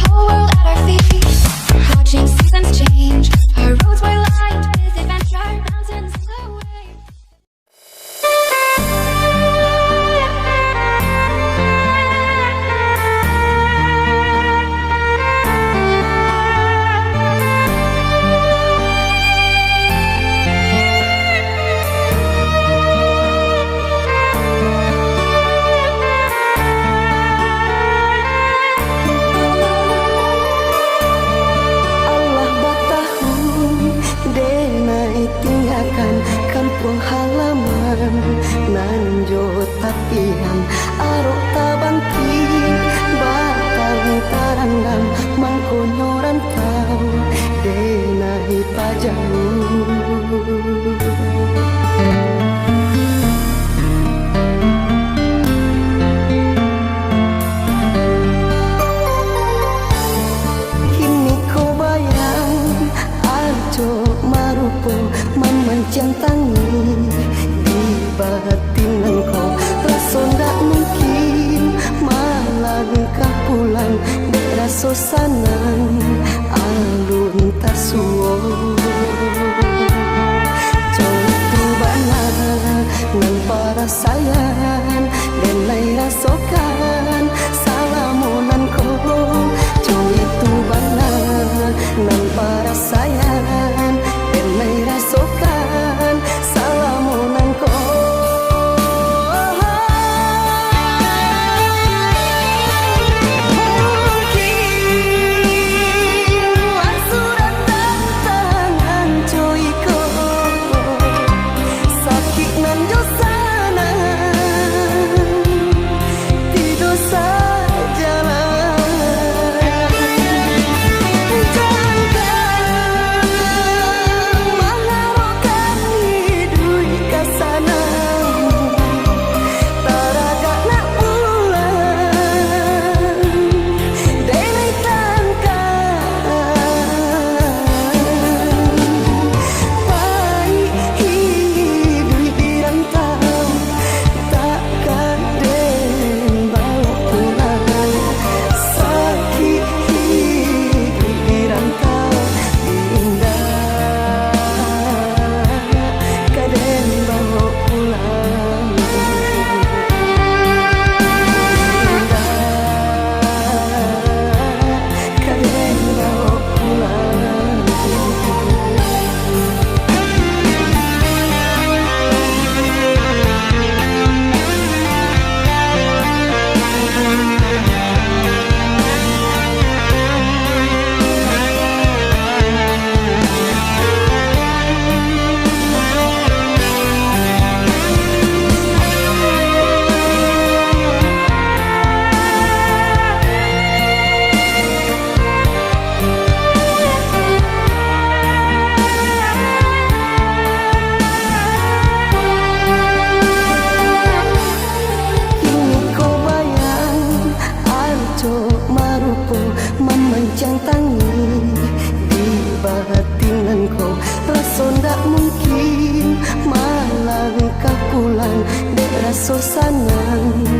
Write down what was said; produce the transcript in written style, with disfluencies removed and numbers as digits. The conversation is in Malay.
whole world at our feet. Watching seasons change, our roads were lined with adventure, mountains and the waves. Allah batahun denai tinggalkan kampung halaman nan jo tapian arok tabangki batang tarandam mangkonyoran tau denai pajau. Kini kau bayang arjo marupo memancang tangi di batinan kau rasa ndak mungkin malangkah pulang daerah sosanan alun tasuo jauh bana nan para sayan dan lai rasokan salamunan kau itu bana nan para sayan dan lai rasokan salamunan kau. Mungkin surat tangan joiko sakit nan josana tidur sajalah. Jangan mengharapkan hidup ke sana, taraga nak pulang dari tangkan. Baik hidup di rantau, takkan den bawa pulang. Sakit hidup di rantau, indah kaden bawa pulang. Indah kaden bawa pulang. Kini kau bayang arjo marupo memancang tangi di batinan kau rasa ndak mungkin malangkah pulang daerah sosanan